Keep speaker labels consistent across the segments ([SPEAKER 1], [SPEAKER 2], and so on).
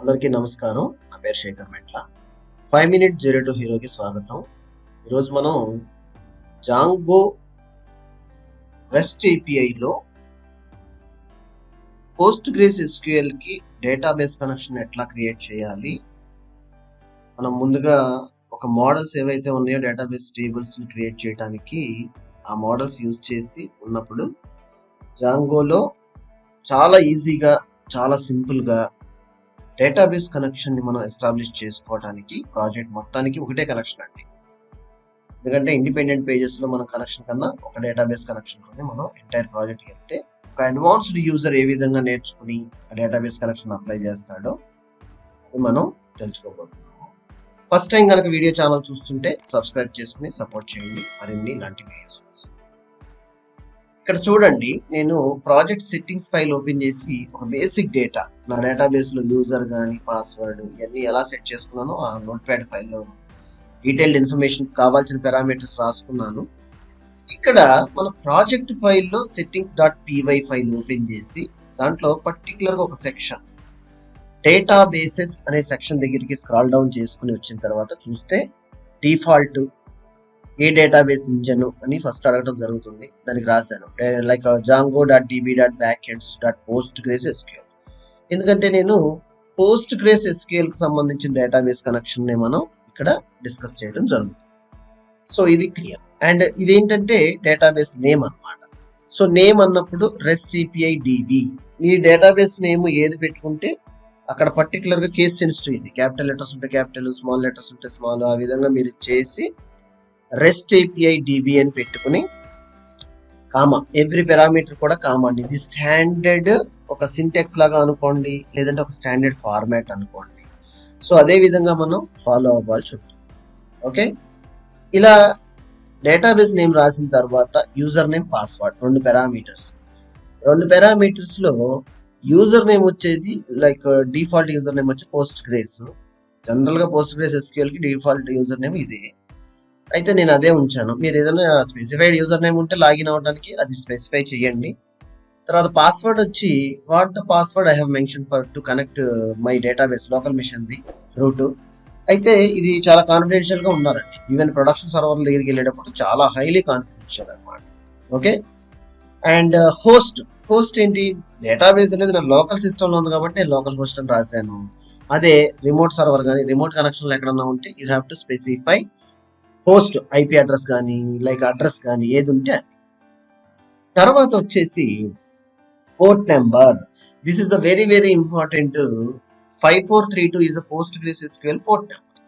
[SPEAKER 1] అందరికీ నమస్కారం. నా పేరు శేఖర్ మెట్ల. 5 Minute Zero to Heroకి స్వాగతం. ఈరోజు మనం జాంగో రెస్ట్ ఏపీఐలో PostgreSQLకి డేటాబేస్ కనెక్షన్ ఎట్లా క్రియేట్ చేయాలి, మనం ముందుగా ఒక మోడల్స్ ఏవైతే ఉన్నాయో డేటాబేస్ టేబుల్స్ని క్రియేట్ చేయడానికి ఆ మోడల్స్ యూజ్ చేసి ఉన్నప్పుడు జాంగోలో చాలా ఈజీగా చాలా సింపుల్గా డేటాబేస్ కనెక్షన్ ని మనం ఎస్టాబ్లిష్ చేసుకోవడానికి ప్రాజెక్ట్ మొత్తానికి ఒకటే కనెక్షన్ అండి. ఎందుకంటే ఇండిపెండెంట్ పేజెస్ లో మన కనెక్షన్ కన్నా ఒక డేటాబేస్ కనెక్షన్ తోనే మనం ఎంటైర్ ప్రాజెక్ట్ వెళ్తే ఒక అడ్వాన్స్డ్ యూజర్ ఏ విధంగా నేర్చుకుని ఆ డేటాబేస్ కనెక్షన్ అప్లై చేస్తాడో అది మనం తెలుసుకోబోతున్నాము. ఫస్ట్ టైం కనుక వీడియో ఛానల్ చూస్తుంటే సబ్స్క్రైబ్ చేసుకుని సపోర్ట్ చేయండి మరిన్ని ఇలాంటి వీడియోస్ కోసం. ఇక్కడ చూడండి, నేను ప్రాజెక్ట్ సెట్టింగ్స్ ఫైల్ ఓపెన్ చేసి ఒక బేసిక్ డేటా నా డేటాబేస్ లో యూజర్ కానీ పాస్వర్డ్ ఇవన్నీ ఎలా సెట్ చేసుకున్నానో ఆ నోట్ ప్యాడ్ ఫైల్లో డీటెయిల్డ్ ఇన్ఫర్మేషన్ కావాల్సిన పారామీటర్స్ రాసుకున్నాను. ఇక్కడ మన ప్రాజెక్ట్ ఫైల్లో settings.py ఫైల్ ఓపెన్ చేసి దాంట్లో పర్టికులర్ గా ఒక సెక్షన్ డేటాబేసెస్ అనే సెక్షన్ దగ్గరికి స్క్రాల్ డౌన్ చేసుకుని వచ్చిన తర్వాత చూస్తే డిఫాల్ట్ ఏ డేటాబేస్ ఇంజన్ అని ఫస్ట్ అడగడం జరుగుతుంది. దానికి రాశాను లైక్ django.db.backends.postgresql. ఎందుకంటే నేను PostgreSQL కి సంబంధించిన డేటాబేస్ కనెక్షన్ ని మనం ఇక్కడ డిస్కస్ చేయడం జరుగుతుంది. సో ఇది క్లియర్. అండ్ ఇదేంటంటే డేటాబేస్ నేమ్ అన్నమాట. సో నేమ్ అన్నప్పుడు రెస్ట్ ఏపీఐ డిబి. మీ డేటాబేస్ నేమ్ ఏది పెట్టుకుంటే అక్కడ పర్టికులర్ గా కేస్ సెన్సిటివ్ ఇది. క్యాపిటల్ లెటర్స్ ఉంటే క్యాపిటల్, స్మాల్ లెటర్స్ ఉంటే స్మాల్, ఆ విధంగా మీరు చేసి రెస్ట్ ఏపీఐ డిబి అని పెట్టుకుని కామా, ఎవ్రీ పారామీటర్ కూడా కామా అండి. ఇది స్టాండర్డ్ ఒక సింటెక్స్ లాగా అనుకోండి, లేదంటే ఒక స్టాండర్డ్ ఫార్మాట్ అనుకోండి. సో అదే విధంగా మనం ఫాలో అవ్వాల్సి ఉంటుంది. ఓకే, ఇలా డేటాబేస్ నేమ్ రాసిన తర్వాత యూజర్ నేమ్, పాస్వర్డ్, రెండు పారామీటర్స్ లో యూజర్ నేమ్ వచ్చేది లైక్ డిఫాల్ట్ యూజర్ నేమ్ వచ్చి పోస్ట్గ్రేస్. జనరల్ గా PostgreSQL కి డిఫాల్ట్ యూజర్ నేమ్ ఇదే. అయితే నేను అదే ఉంచాను. మీరు ఏదైనా స్పెసిఫైడ్ యూజర్ నేమ్ ఉంటే లాగిన్ అవ్వడానికి అది స్పెసిఫై చేయండి. తర్వాత పాస్వర్డ్ వచ్చి what the password I have mention for to connect my database local machine the root. అయితే ఇది చాలా కాన్ఫిడెన్షియల్ గా ఉండాలండి. ఈవెన్ ప్రొడక్షన్ సర్వర్ దగ్గరికి వెళ్ళేటప్పుడు చాలా హైలీ కాన్ఫిడెన్షియల్ అనమాట. ఓకే, అండ్ హోస్ట్ ఏంటి, డేటాబేస్ అనేది నా లోకల్ సిస్టమ్ లో ఉంది కాబట్టి నేను లోకల్ హోస్ట్ అని రాశాను. అదే రిమోట్ సర్వర్ కానీ రిమోట్ కనెక్షన్ ఎక్కడన్నా ఉంటే you have to specify host IP address కానీ లైక్ అడ్రస్ కానీ ఏది ఉంటే అది. తర్వాత వచ్చేసి port number. This is the very very important. 5432 is a PostgreSQL port number.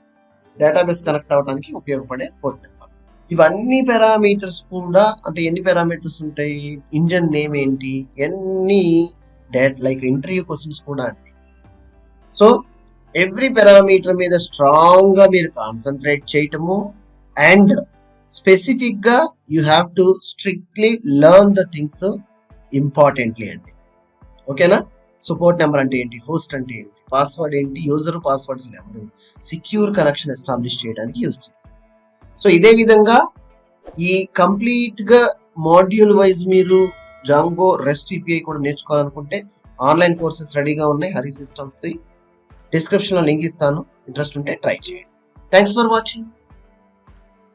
[SPEAKER 1] Database connect అవడానికి ఉపయోగపడే పోర్ట్ నెంబర్. ఇవన్నీ పారామీటర్స్ కూడా, అంటే ఎన్ని పారామీటర్స్ ఉంటాయి, ఇంజన్ నేమ్ ఏంటి, ఎన్ని లైక్ ఇంటర్వ్యూ క్వశ్చన్స్ కూడా అండి. సో ఎవ్రీ పారామీటర్ మీద స్ట్రాంగ్ గా మీరు కాన్సన్ట్రేట్ చేయటము అండ్ స్పెసిఫిక్ గా you have to strictly learn the things importantly అండి. ఓకేనా? సో పోర్ట్ నెంబర్ అంటే ఏంటి, హోస్ట్ అంటే ఏంటి, పాస్వర్డ్ ఏంటి, యూజర్ పాస్వర్డ్స్ ఎవరు, సెక్యూర్ కనెక్షన్ ఎస్టాబ్లిష్ చేయడానికి యూజ్ చేశారు. సో ఇదే విధంగా ఈ కంప్లీట్ గా మాడ్యూల్ వైజ్ మీరు జాంగో రెస్ట్ ఏపీఐ కూడా నేర్చుకోవాలనుకుంటే ఆన్లైన్ కోర్సెస్ రెడీగా ఉన్నాయి. హరి సిస్టమ్స్ డిస్క్రిప్షన్ లో లింక్ ఇస్తాను. ఇంట్రెస్ట్ ఉంటే ట్రై చేయండి. Thanks for watching.